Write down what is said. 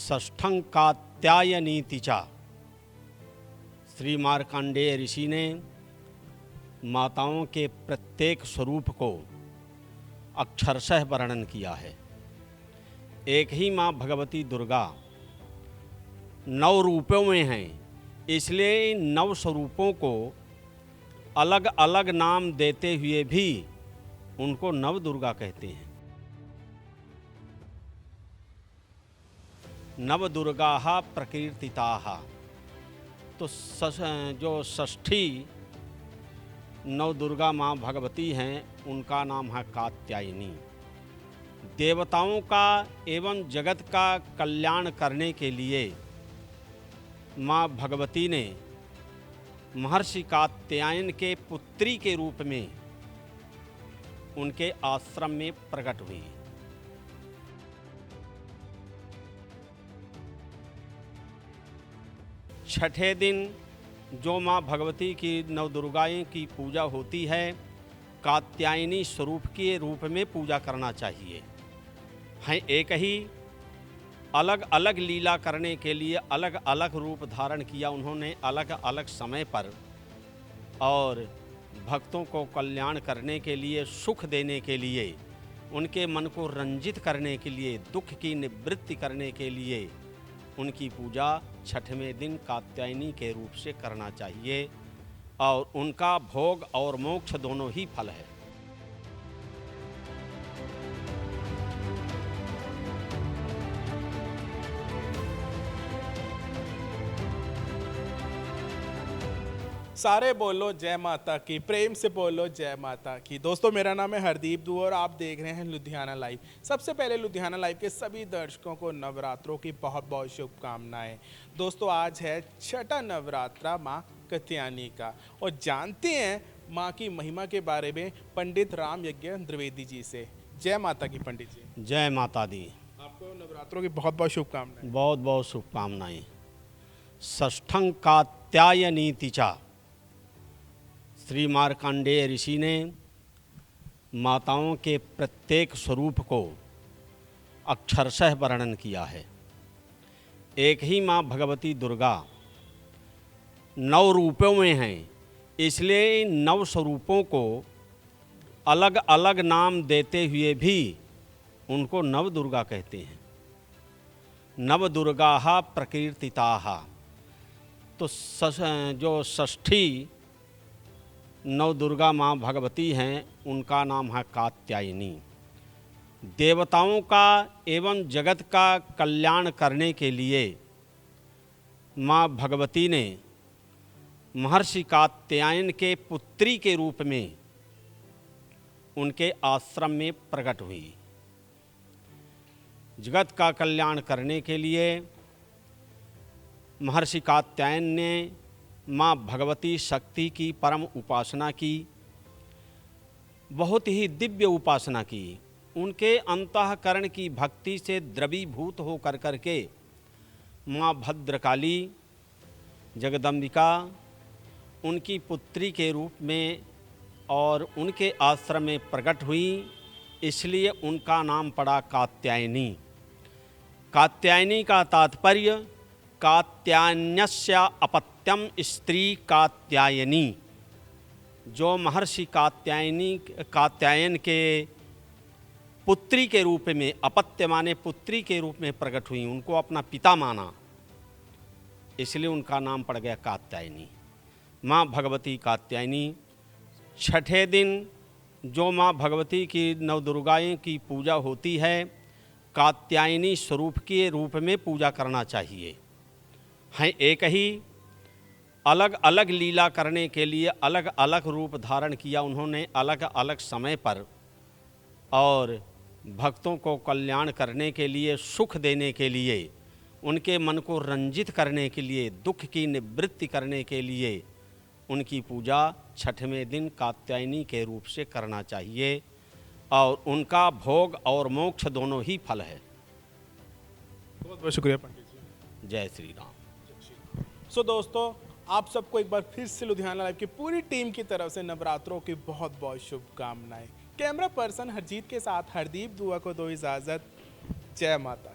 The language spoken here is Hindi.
षष्ठं कात्यायनीति च। श्री मार्कंडेय ऋषि ने माताओं के प्रत्येक स्वरूप को अक्षरशः वर्णन किया है। एक ही माँ भगवती दुर्गा 9 रूपों में हैं, इसलिए इन 9 स्वरूपों को अलग अलग नाम देते हुए भी उनको नव दुर्गा कहते हैं। नव दुर्गाः प्रकीर्तिताः। तो जो षष्ठी 9 दुर्गा माँ भगवती हैं उनका नाम है कात्यायनी। देवताओं का एवं जगत का कल्याण करने के लिए माँ भगवती ने महर्षि कात्यायन के पुत्री के रूप में उनके आश्रम में प्रकट हुई। छठे दिन जो माँ भगवती की नवदुर्गाएं की पूजा होती है, कात्यायनी स्वरूप के रूप में पूजा करना चाहिए। हैं एक ही, अलग अलग लीला करने के लिए अलग अलग रूप धारण किया उन्होंने अलग अलग समय पर, और भक्तों को कल्याण करने के लिए, सुख देने के लिए, उनके मन को रंजित करने के लिए, दुख की निवृत्ति करने के लिए उनकी पूजा छठवें दिन कात्यायनी के रूप से करना चाहिए। और उनका भोग और मोक्ष दोनों ही फल है। सारे बोलो जय माता की, प्रेम से बोलो जय माता की। दोस्तों, मेरा नाम है हरदीप दुआ और आप देख रहे हैं लुधियाना लाइव। सबसे पहले लुधियाना लाइव के सभी दर्शकों को नवरात्रों की बहुत बहुत शुभकामनाएं। दोस्तों, आज है छठा नवरात्रा माँ कात्यायनी का, और जानते हैं माँ की महिमा के बारे में पंडित राम यज्ञ द्विवेदी जी से। जय माता की पंडित जी। जय माता दी। आपको नवरात्रों की बहुत बहुत शुभकामनाएं। बहुत बहुत शुभकामनाएं। षष्ठं कात्यायनीति च। श्री मार्कंडेय ऋषि ने माताओं के प्रत्येक स्वरूप को अक्षरशः वर्णन किया है। एक ही माँ भगवती दुर्गा 9 रूपों में हैं, इसलिए इन 9 स्वरूपों को अलग अलग नाम देते हुए भी उनको नव दुर्गा कहते हैं। नव दुर्गाः प्रकीर्तिताः। तो जो षष्ठी 9 दुर्गा माँ भगवती हैं उनका नाम है कात्यायनी। देवताओं का एवं जगत का कल्याण करने के लिए माँ भगवती ने महर्षि कात्यायन के पुत्री के रूप में उनके आश्रम में प्रकट हुई। जगत का कल्याण करने के लिए महर्षि कात्यायन ने माँ भगवती शक्ति की परम उपासना की, बहुत ही दिव्य उपासना की। उनके अंतःकरण की भक्ति से द्रवीभूत हो करके माँ भद्रकाली जगदम्बिका उनकी पुत्री के रूप में और उनके आश्रम में प्रकट हुई, इसलिए उनका नाम पड़ा कात्यायनी। कात्यायनी का तात्पर्य कात्यायन्यस्य अपत्यम स्त्री कात्यायनी। जो महर्षि कात्यायन के पुत्री के रूप में, अपत्य माने पुत्री के रूप में प्रकट हुई, उनको अपना पिता माना, इसलिए उनका नाम पड़ गया कात्यायनी। माँ भगवती कात्यायनी। छठे दिन जो माँ भगवती की नवदुर्गाएं की पूजा होती है, कात्यायनी स्वरूप के रूप में पूजा करना चाहिए। हैं एक ही, अलग अलग लीला करने के लिए अलग अलग रूप धारण किया उन्होंने अलग अलग समय पर, और भक्तों को कल्याण करने के लिए, सुख देने के लिए, उनके मन को रंजित करने के लिए, दुख की निवृत्ति करने के लिए उनकी पूजा छठवें दिन कात्यायनी के रूप से करना चाहिए। और उनका भोग और मोक्ष दोनों ही फल है। बहुत बहुत शुक्रिया पंडित जी। जय श्री राम। सो दोस्तों, आप सबको एक बार फिर से लुधियाना लाइव की पूरी टीम की तरफ से नवरात्रों की बहुत बहुत शुभकामनाएं। कैमरा पर्सन हरजीत के साथ हरदीप दुआ को दो इजाज़त। जय माता।